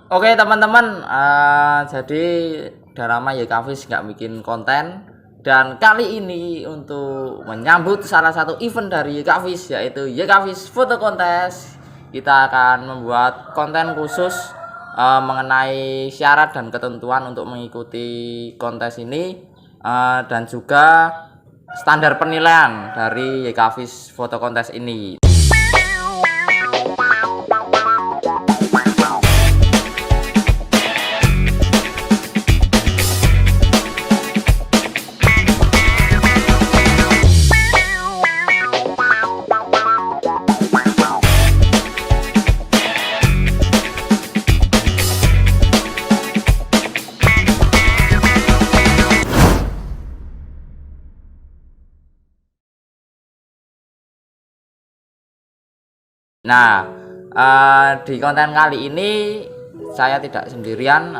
Oke teman-teman, jadi Darama Yekavis nggak bikin konten. Dan kali ini untuk menyambut salah satu event dari Yekavis, yaitu Yekavis Foto Kontes, kita akan membuat konten khusus mengenai syarat dan ketentuan untuk mengikuti kontes ini, dan juga standar penilaian dari Yekavis Foto Kontes ini. Nah, di konten kali ini saya tidak sendirian.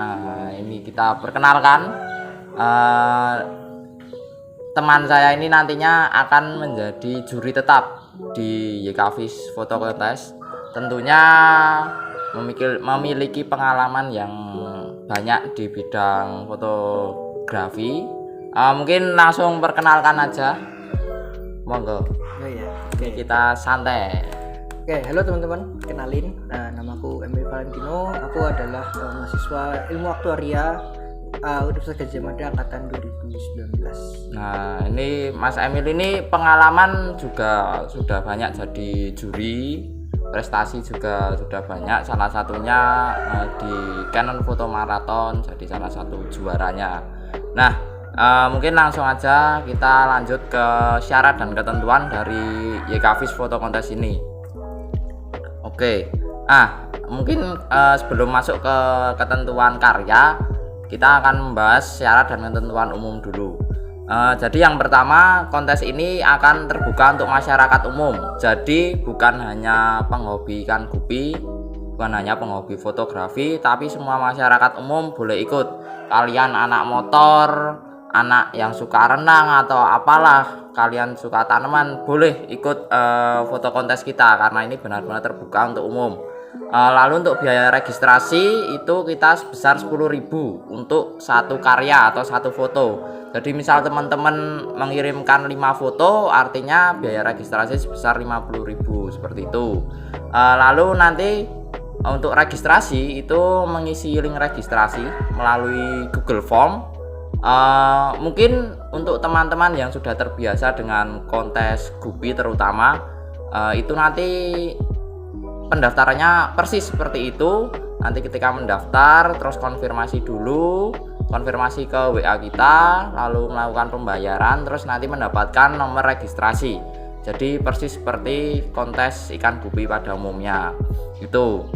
Ini kita perkenalkan, teman saya ini nantinya akan menjadi juri tetap di Yekavis Foto Kontes. Tentunya memiliki pengalaman yang banyak di bidang fotografi. Mungkin langsung perkenalkan aja, monggo. Oh iya. Ini kita santai. Oke, halo teman-teman, kenalin. Namaku Emil Valentino. Aku adalah mahasiswa ilmu aktuaria Universitas Gadjah Mada angkatan 2019. Nah, ini Mas Emil ini pengalaman juga sudah banyak jadi juri, prestasi juga sudah banyak. Salah satunya di Canon Foto Marathon jadi salah satu juaranya. Nah, mungkin langsung aja kita lanjut ke syarat dan ketentuan dari Yekavis Foto Kontes ini. Oke, mungkin sebelum masuk ke ketentuan karya, kita akan membahas syarat dan ketentuan umum dulu. Jadi yang pertama, kontes ini akan terbuka untuk masyarakat umum. Jadi bukan hanya penghobi ikan gupi, bukan hanya penghobi fotografi, tapi semua masyarakat umum boleh ikut. Kalian anak motor, anak yang suka renang atau apalah, kalian suka tanaman, boleh ikut foto kontes kita karena ini benar-benar terbuka untuk umum. Lalu untuk biaya registrasi itu kita sebesar 10.000 untuk satu karya atau satu foto. Jadi misal teman-teman mengirimkan 5 foto, artinya biaya registrasi sebesar 50.000 seperti itu. Lalu nanti untuk registrasi itu mengisi link registrasi melalui Google Form. Mungkin untuk teman-teman yang sudah terbiasa dengan kontes gupi terutama, itu nanti pendaftarannya persis seperti itu. Nanti ketika mendaftar terus konfirmasi dulu, konfirmasi ke WA kita, lalu melakukan pembayaran, terus nanti mendapatkan nomor registrasi. Jadi persis seperti kontes ikan gupi pada umumnya itu.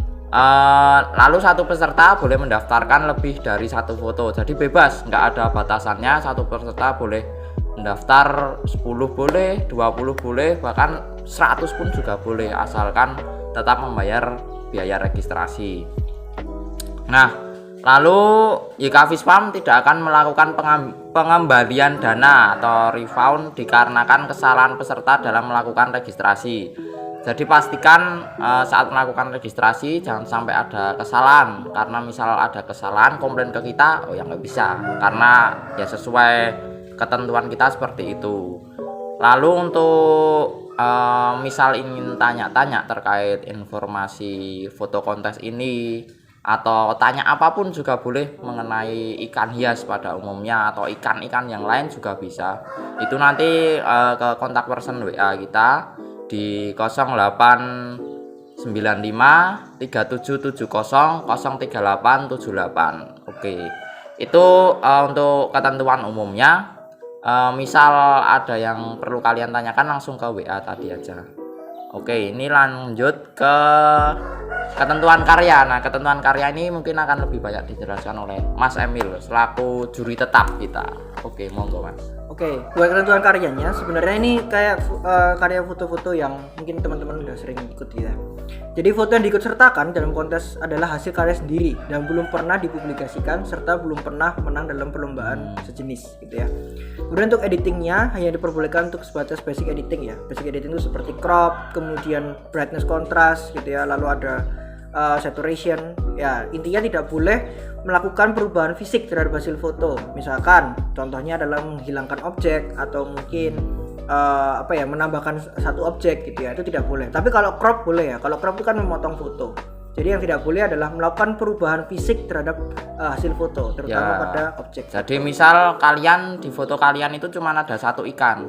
Lalu satu peserta boleh mendaftarkan lebih dari satu foto, jadi bebas, nggak ada batasannya. Satu peserta boleh mendaftar 10 boleh, 20 boleh, bahkan 100 pun juga boleh, asalkan tetap membayar biaya registrasi. Nah, lalu Yekavis PAM tidak akan melakukan pengembalian dana atau refund dikarenakan kesalahan peserta dalam melakukan registrasi. Jadi pastikan saat melakukan registrasi jangan sampai ada kesalahan, karena misal ada kesalahan komplain ke kita, ya nggak bisa, karena ya sesuai ketentuan kita seperti itu. Lalu untuk misal ingin tanya-tanya terkait informasi foto kontes ini atau tanya apapun juga boleh mengenai ikan hias pada umumnya atau ikan-ikan yang lain juga bisa. Itu nanti ke kontak person WA kita di 0895 3770 03878. Oke. Itu untuk ketentuan umumnya. Misal ada yang perlu kalian tanyakan langsung ke WA tadi aja. Oke, ini lanjut ke ketentuan karya. Nah, ketentuan karya ini mungkin akan lebih banyak dijelaskan oleh Mas Emil selaku juri tetap kita. Oke, monggo Mas. Oke, buat ketentuan karyanya sebenarnya ini kayak karya foto-foto yang mungkin teman-teman udah sering ikut ya. Jadi foto yang diikut sertakan dalam kontes adalah hasil karya sendiri dan belum pernah dipublikasikan serta belum pernah menang dalam perlombaan sejenis gitu ya. Kemudian untuk editingnya hanya diperbolehkan untuk sebatas basic editing ya. Basic editing itu seperti crop, kemudian brightness kontras gitu ya. Lalu ada saturation. Ya, intinya tidak boleh melakukan perubahan fisik terhadap hasil foto. Misalkan contohnya adalah menghilangkan objek atau mungkin menambahkan satu objek gitu ya, itu tidak boleh. Tapi kalau crop boleh ya. Kalau crop itu kan memotong foto. Jadi yang tidak boleh adalah melakukan perubahan fisik terhadap hasil foto, terutama pada objek. Jadi misal kalian di foto kalian itu cuma ada satu ikan,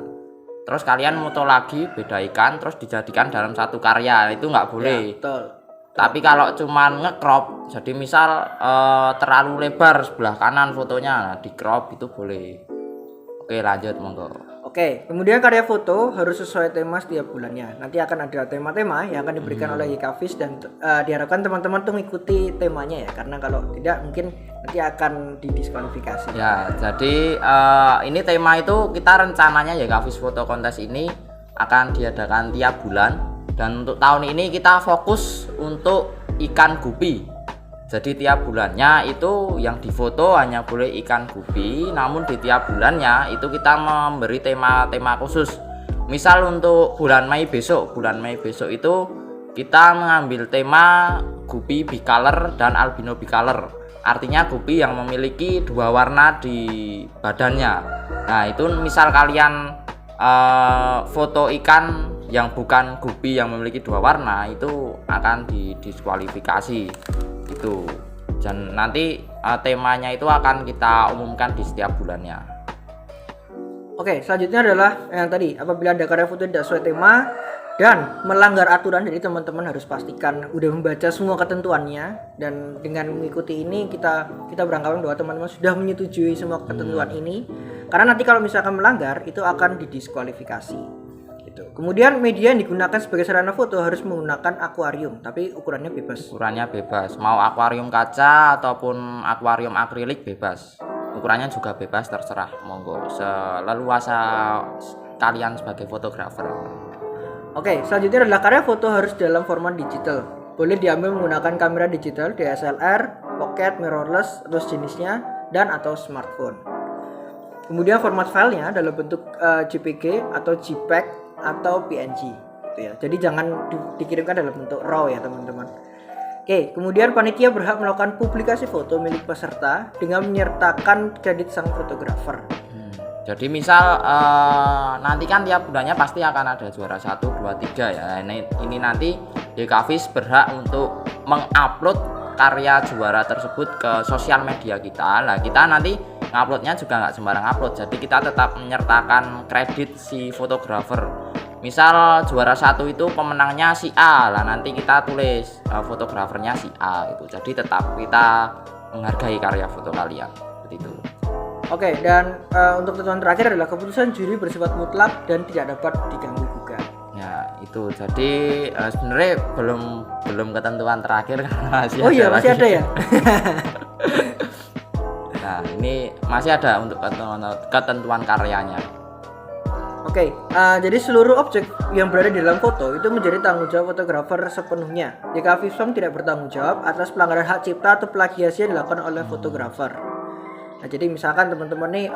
terus kalian foto lagi beda ikan, terus dijadikan dalam satu karya, itu nggak boleh. Ya, betul. Tapi kalau cuma nge-crop, jadi misal terlalu lebar sebelah kanan fotonya, nah di crop itu boleh. Oke, lanjut monggo. Oke, kemudian karya foto harus sesuai tema setiap bulannya. Nanti akan ada tema-tema yang akan diberikan oleh YKVIS dan diharapkan teman-teman tuh mengikuti temanya ya, karena kalau tidak mungkin nanti akan didiskualifikasi. Ya, jadi ini tema itu kita rencananya YKVIS Foto Kontes ini akan diadakan tiap bulan, dan untuk tahun ini kita fokus untuk ikan gupi. Jadi tiap bulannya itu yang difoto hanya boleh ikan gupi, namun di tiap bulannya itu kita memberi tema-tema khusus. Misal untuk bulan Mei besok itu kita mengambil tema gupi bicolor dan albino bicolor. Artinya gupi yang memiliki dua warna di badannya. Nah, itu misal kalian foto ikan yang bukan gupi yang memiliki dua warna, itu akan didiskualifikasi. Itu, dan nanti temanya itu akan kita umumkan di setiap bulannya. Oke, selanjutnya adalah yang tadi, apabila ada karya foto tidak sesuai tema dan melanggar aturan, jadi teman-teman harus pastikan udah membaca semua ketentuannya, dan dengan mengikuti ini kita beranggapan bahwa teman-teman sudah menyetujui semua ketentuan ini, karena nanti kalau misalkan melanggar itu akan didiskualifikasi. Kemudian media yang digunakan sebagai sarana foto harus menggunakan akuarium, tapi ukurannya bebas. Ukurannya bebas, mau akuarium kaca ataupun akuarium akrilik bebas. Ukurannya juga bebas, terserah, monggo seleluasa kalian sebagai fotografer. Oke, selanjutnya adalah karya foto harus dalam format digital. Boleh diambil menggunakan kamera digital, DSLR, pocket, mirrorless, terus jenisnya, dan atau smartphone. Kemudian format filenya dalam bentuk JPG atau JPEG atau PNG gitu ya. Jadi jangan dikirimkan dalam bentuk RAW ya teman-teman. Oke, kemudian panitia berhak melakukan publikasi foto milik peserta dengan menyertakan kredit sang fotografer. Jadi misal nanti kan tiap bulannya pasti akan ada juara 1, 2, 3 ya. Ini nanti YKVIS berhak untuk mengupload karya juara tersebut ke sosial media kita. Nah, kita nanti nguploadnya juga nggak sembarang upload, jadi kita tetap menyertakan kredit si fotografer. Misal juara 1 itu pemenangnya si A, lah nanti kita tulis fotografernya si A itu. Jadi tetap kita menghargai karya foto kalian seperti itu. Oke, dan untuk ketentuan terakhir adalah keputusan juri bersifat mutlak dan tidak dapat diganggu gugat. Ya itu, jadi sebenarnya belum ketentuan terakhir karena masih ada ya. Nah, ini masih ada untuk ketentuan karyanya. Oke, jadi seluruh objek yang berada di dalam foto itu menjadi tanggung jawab fotografer sepenuhnya. Jika YKVIS tidak bertanggung jawab atas pelanggaran hak cipta atau plagiasi yang dilakukan oleh fotografer. Nah, jadi misalkan teman-teman nih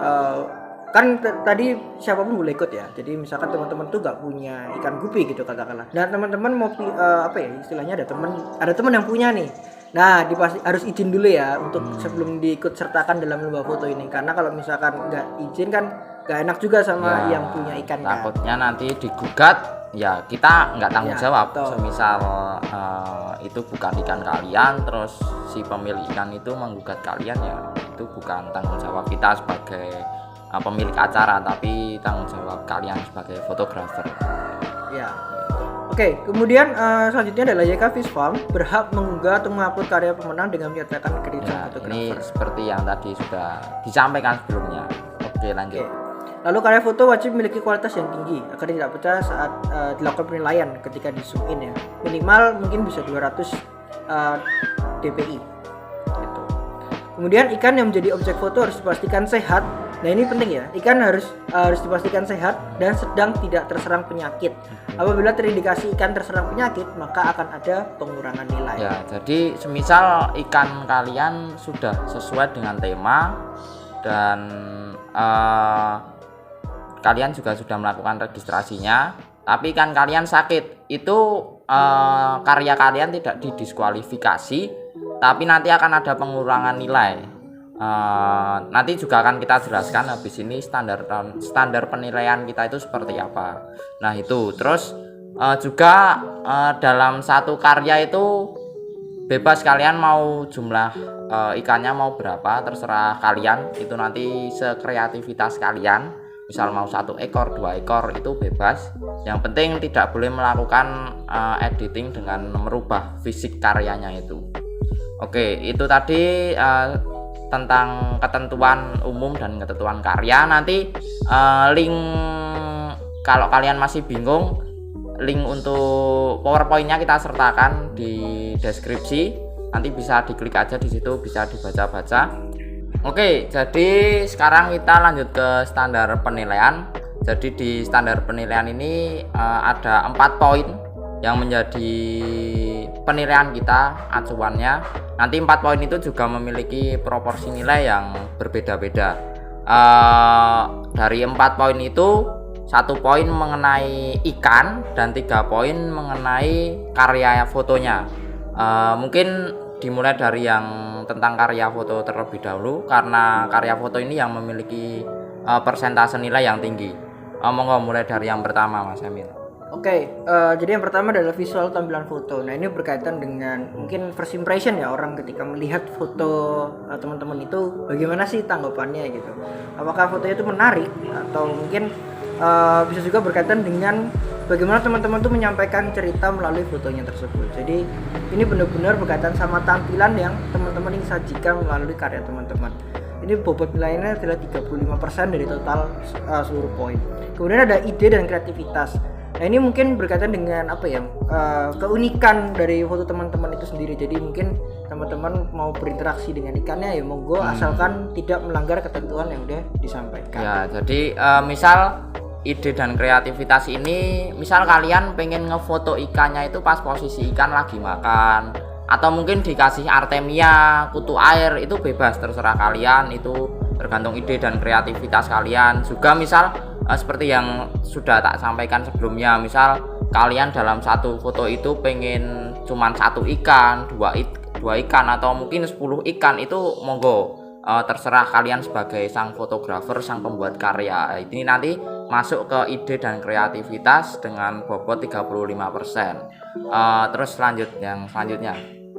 kan tadi siapapun boleh ikut ya. Jadi misalkan teman-teman tuh gak punya ikan gupi gitu katakanlah. Nah, teman-teman mau istilahnya ada teman yang punya nih. Nah, harus izin dulu ya untuk sebelum diikut sertakan dalam lomba foto ini, karena kalau misalkan nggak izin kan nggak enak juga sama yang punya ikan. Takutnya nanti digugat, ya kita nggak tanggung jawab. Semisal itu bukan ikan kalian, terus si pemilik ikan itu menggugat kalian, ya itu bukan tanggung jawab kita sebagai pemilik acara, tapi tanggung jawab kalian sebagai fotografer. Ya. Oke, kemudian selanjutnya adalah YKVIS berhak mengunggah atau mengupload karya pemenang dengan menyertakan kredit fotografer. Ini seperti yang tadi sudah disampaikan sebelumnya. Oke, lanjut. Lalu karya foto wajib memiliki kualitas yang tinggi agar tidak pecah saat dilakukan penilaian ketika di zoom in ya. Minimal mungkin bisa 200 dpi. Gitu. Kemudian ikan yang menjadi objek foto harus dipastikan sehat. Nah, ini penting ya. Ikan harus dipastikan sehat dan sedang tidak terserang penyakit. Apabila terindikasi ikan terserang penyakit, maka akan ada pengurangan nilai. Ya, jadi semisal ikan kalian sudah sesuai dengan tema dan kalian juga sudah melakukan registrasinya, tapi ikan kalian sakit, itu karya kalian tidak didiskualifikasi, tapi nanti akan ada pengurangan nilai. Nanti juga akan kita jelaskan habis ini standar penilaian kita itu seperti apa. Nah itu terus juga dalam satu karya itu bebas kalian mau jumlah ikannya mau berapa, terserah kalian, itu nanti sekreativitas kalian. Misal mau 1 ekor, 2 ekor itu bebas. Yang penting tidak boleh melakukan editing dengan merubah fisik karyanya itu. Oke, itu tadi tentang ketentuan umum dan ketentuan karya. Nanti link kalau kalian masih bingung, link untuk PowerPoint-nya kita sertakan di deskripsi. Nanti bisa diklik aja di situ, bisa dibaca-baca. Oke, jadi sekarang kita lanjut ke standar penilaian. Jadi di standar penilaian ini ada 4 poin yang menjadi penilaian kita, acuannya. Nanti 4 poin itu juga memiliki proporsi nilai yang berbeda-beda. Dari 4 poin itu 1 poin mengenai ikan dan 3 poin mengenai karya fotonya. Mungkin dimulai dari yang tentang karya foto terlebih dahulu, karena karya foto ini yang memiliki persentase nilai yang tinggi. Monggo mulai dari yang pertama, Mas Emil. Oke, jadi yang pertama adalah visual tampilan foto. Nah ini berkaitan dengan mungkin first impression ya, orang ketika melihat foto teman-teman itu bagaimana sih tanggapannya gitu. Apakah fotonya itu menarik, atau mungkin bisa juga berkaitan dengan bagaimana teman-teman tuh menyampaikan cerita melalui fotonya tersebut. Jadi ini benar-benar berkaitan sama tampilan yang teman-teman ingin sajikan melalui karya teman-teman. Ini bobot nilainya adalah 35% dari total seluruh poin. Kemudian ada ide dan kreativitas. Nah ini mungkin berkaitan dengan apa ya, keunikan dari foto teman-teman itu sendiri. Jadi mungkin teman-teman mau berinteraksi dengan ikannya ya monggo, asalkan tidak melanggar ketentuan yang udah disampaikan. Ya, jadi misal ide dan kreativitas ini, misal kalian pengen ngefoto ikannya itu pas posisi ikan lagi makan, atau mungkin dikasih artemia, kutu air, itu bebas, terserah kalian, itu tergantung ide dan kreativitas kalian. Juga misal seperti yang sudah tak sampaikan sebelumnya, misal kalian dalam satu foto itu pengen cuman 1 ikan, 2 ikan, atau mungkin 10 ikan, itu monggo, terserah kalian sebagai sang fotografer, sang pembuat karya. Ini nanti masuk ke ide dan kreativitas dengan bobot 35%. Terus yang selanjutnya.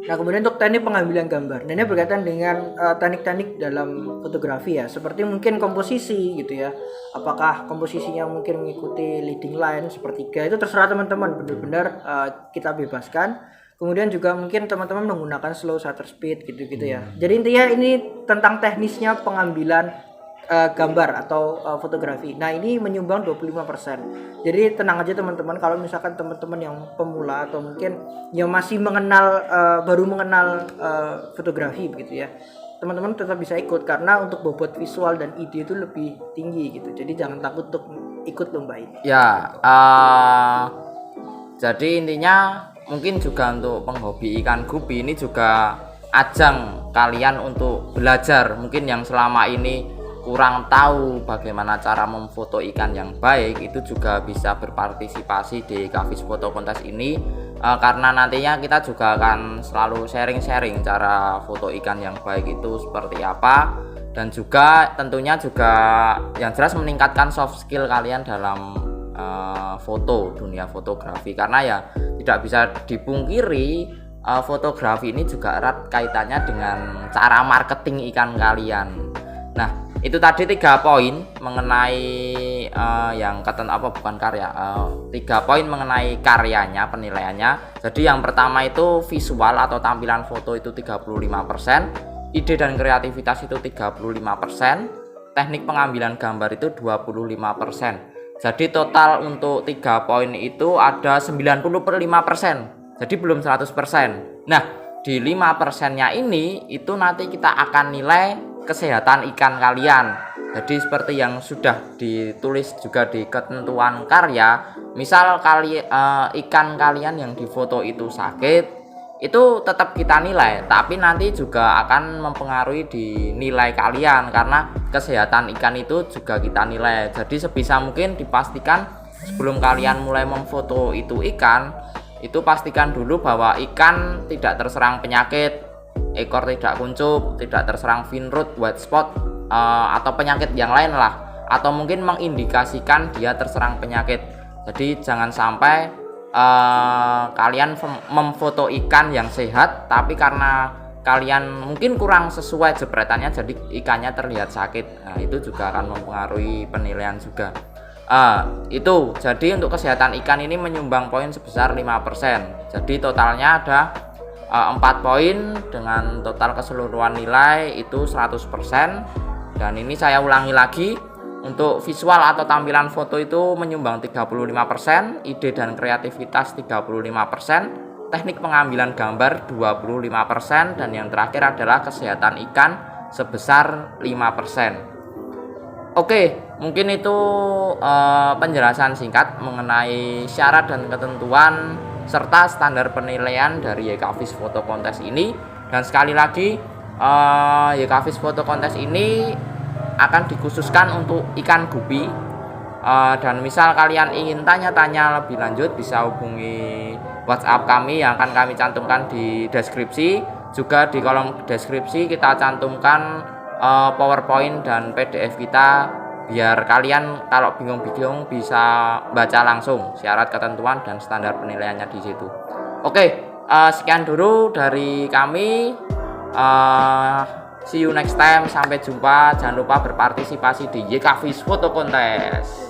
Nah kemudian untuk teknik pengambilan gambar, nah ini berkaitan dengan teknik-teknik dalam fotografi ya, seperti mungkin komposisi gitu ya. Apakah komposisinya mungkin mengikuti leading line, sepertiga, itu terserah teman-teman, benar-benar kita bebaskan. Kemudian juga mungkin teman-teman menggunakan slow shutter speed gitu-gitu ya. Jadi intinya ini tentang teknisnya pengambilan gambar atau fotografi. Nah ini menyumbang 25%. Jadi tenang aja teman-teman, kalau misalkan teman-teman yang pemula atau mungkin yang masih baru mengenal fotografi begitu ya, teman-teman tetap bisa ikut, karena untuk bobot visual dan ide itu lebih tinggi gitu. Jadi jangan takut untuk ikut lomba ini. Ya, jadi intinya mungkin juga untuk penghobi ikan gupi ini juga ajang kalian untuk belajar. Mungkin yang selama ini kurang tahu bagaimana cara memfoto ikan yang baik, itu juga bisa berpartisipasi di Kavis Foto Kontes ini, karena nantinya kita juga akan selalu sharing-sharing cara foto ikan yang baik itu seperti apa, dan juga tentunya juga yang jelas meningkatkan soft skill kalian dalam foto, dunia fotografi. Karena ya tidak bisa dipungkiri, fotografi ini juga erat kaitannya dengan cara marketing ikan kalian. Nah itu tadi 3 poin mengenai yang bukan karya, 3 poin mengenai karyanya, penilaiannya. Jadi yang pertama itu visual atau tampilan foto itu 35%, ide dan kreativitas itu 35%, teknik pengambilan gambar itu 25%. Jadi total untuk 3 poin itu ada 90/5%. Jadi belum 100%. Nah, di 5%-nya ini itu nanti kita akan nilai kesehatan ikan kalian. Jadi seperti yang sudah ditulis juga di ketentuan karya, misal ikan kalian yang difoto itu sakit, itu tetap kita nilai, tapi nanti juga akan mempengaruhi di nilai kalian, karena kesehatan ikan itu juga kita nilai. Jadi sebisa mungkin dipastikan sebelum kalian mulai memfoto itu ikan, itu pastikan dulu bahwa ikan tidak terserang penyakit, ekor tidak kuncup, tidak terserang fin rot, white spot, atau penyakit yang lain lah, atau mungkin mengindikasikan dia terserang penyakit. Jadi jangan sampai kalian memfoto ikan yang sehat, tapi karena kalian mungkin kurang sesuai jepretannya jadi ikannya terlihat sakit. Nah, itu juga akan mempengaruhi penilaian juga. Itu jadi untuk kesehatan ikan ini menyumbang poin sebesar 5%. Jadi totalnya ada 4 poin dengan total keseluruhan nilai itu 100%. Dan ini saya ulangi lagi, untuk visual atau tampilan foto itu menyumbang 35%, ide dan kreativitas 35%, teknik pengambilan gambar 25%, dan yang terakhir adalah kesehatan ikan sebesar 5%. Oke, mungkin itu penjelasan singkat mengenai syarat dan ketentuan serta standar penilaian dari YKFish Photo Contest ini. Dan sekali lagi, YKFish Photo Contest ini akan dikhususkan untuk ikan gupi. Dan misal kalian ingin tanya-tanya lebih lanjut, bisa hubungi WhatsApp kami yang akan kami cantumkan di deskripsi. Juga di kolom deskripsi kita cantumkan PowerPoint dan PDF kita, biar kalian kalau bingung-bingung bisa baca langsung syarat, ketentuan, dan standar penilaiannya di situ. Oke, sekian dulu dari kami. See you next time, sampai jumpa. Jangan lupa berpartisipasi di YKFish Photo Contest.